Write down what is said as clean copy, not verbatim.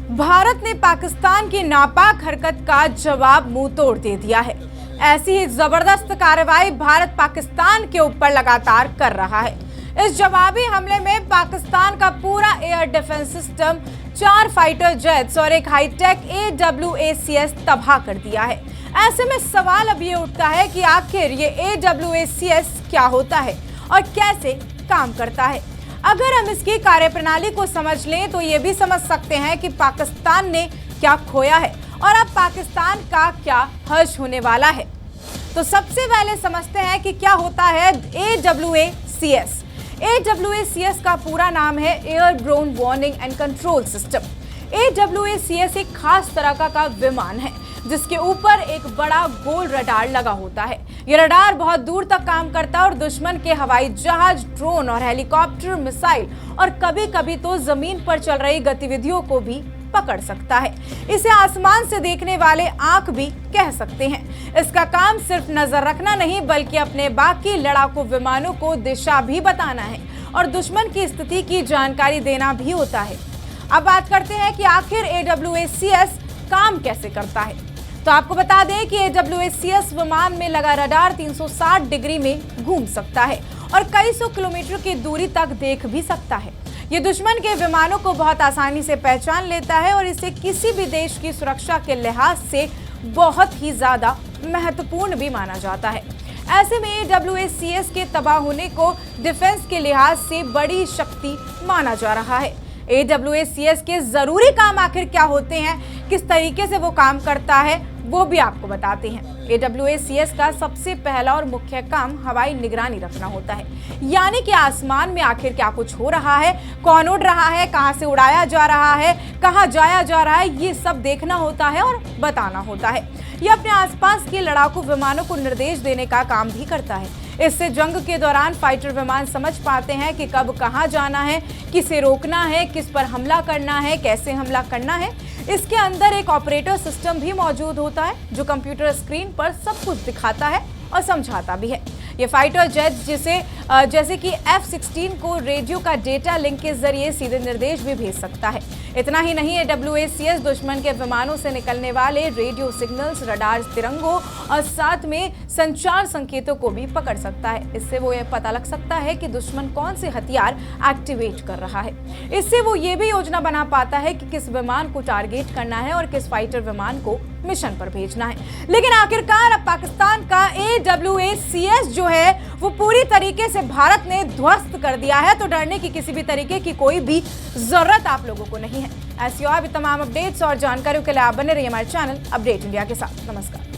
भारत ने पाकिस्तान की नापाक हरकत का जवाब मुंह तोड़ दे दिया है। ऐसी ही जबरदस्त कार्रवाई भारत पाकिस्तान के ऊपर लगातार कर रहा है। इस जवाबी हमले में पाकिस्तान का पूरा air defence system, 4 fighter jets और एक हाईटेक AWACS तबाह कर दिया है। ऐसे में सवाल अब ये उठता है कि आखिर ये AWACS क्या होता है और कैसे काम करता है। अगर हम इसकी कार्यप्रणाली को समझ लें तो ये भी समझ सकते हैं कि पाकिस्तान ने क्या खोया है और अब पाकिस्तान का क्या हर्ष होने वाला है। तो सबसे पहले समझते हैं कि क्या होता है AWACS। AWACS का पूरा नाम है airborne warning and control system. AWACS एक खास तरह का विमान है जिसके ऊपर एक बड़ा गोल रडार लगा होता है। ये रडार बहुत दूर तक काम करता है और दुश्मन के हवाई जहाज, ड्रोन और हेलीकॉप्टर, मिसाइल और कभी-कभी तो जमीन पर चल रही गतिविधियों को भी पकड़ सकता है। इसे आसमान से देखने वाले आंख भी कह सकते हैं। इसका काम सिर्फ नजर रखना नहीं बल्कि अपने बाकी लड़ाकू विमानों को दिशा भी बताना है और दुश्मन की स्थिति की जानकारी देना भी होता है। अब बात करते हैं कि आखिर AWACS काम कैसे करता है। तो आपको बता दें कि AWACS विमान में लगा रडार 360 डिग्री में घूम सकता है और कई सौ किलोमीटर की दूरी तक देख भी सकता है। ये दुश्मन के विमानों को बहुत आसानी से पहचान लेता है और इसे किसी भी देश की सुरक्षा के लिहाज से बहुत ही ज्यादा महत्वपूर्ण भी माना जाता है। ऐसे में AWACS के तबाह होने को डिफेंस के लिहाज से बड़ी शक्ति माना जा रहा है। AWACS के जरूरी काम आखिर क्या होते हैं, किस तरीके से वो काम करता है, वो भी आपको बताते हैं। AWACS का सबसे पहला और मुख्य काम हवाई निगरानी रखना होता है, यानी कि आसमान में आखिर क्या कुछ हो रहा है, कौन उड़ रहा है, कहां से उड़ाया जा रहा है, कहां जाया जा रहा है, ये सब देखना होता है और बताना होता है। ये अपने आसपास के लड़ाकू विमानों को निर्देश देने का काम भी करता है। इससे जंग के दौरान फाइटर विमान समझ पाते हैं कि कब कहां जाना है, किसे रोकना है, किस पर हमला करना है, कैसे हमला करना है। इसके अंदर एक ऑपरेटर सिस्टम भी मौजूद होता है जो कंप्यूटर स्क्रीन पर सब कुछ दिखाता है और समझाता भी है। ये फाइटर जेट जैसे कि F-16 को रेडियो का डेटा लिंक के जरिए सीधे निर्देश भी भेज सकता है। इतना ही नहीं, AWACS दुश्मन के विमानों से निकलने वाले रेडियो सिग्नल्स, रडार तिरंगों और साथ में संचार संकेतों को भी पकड़ सकता है। इससे वो ये पता लग सकता है कि दुश्मन कौन से हथियार एक्टिवेट कर रहा है। इससे वो ये भी योजना बना पाता है कि किस विमान को टारगेट करना है और किस फाइटर विमान को मिशन पर भेजना है। लेकिन आखिरकार अब पाकिस्तान का AWACS जो है वो पूरी तरीके से भारत ने ध्वस्त कर दिया है, तो डरने की किसी भी तरीके की कोई भी जरूरत आप लोगों को नहीं है। ऐसी और भी तमाम अपडेट्स और जानकारियों के लिए आप बने रहिए हमारे चैनल अपडेट इंडिया के साथ। नमस्कार।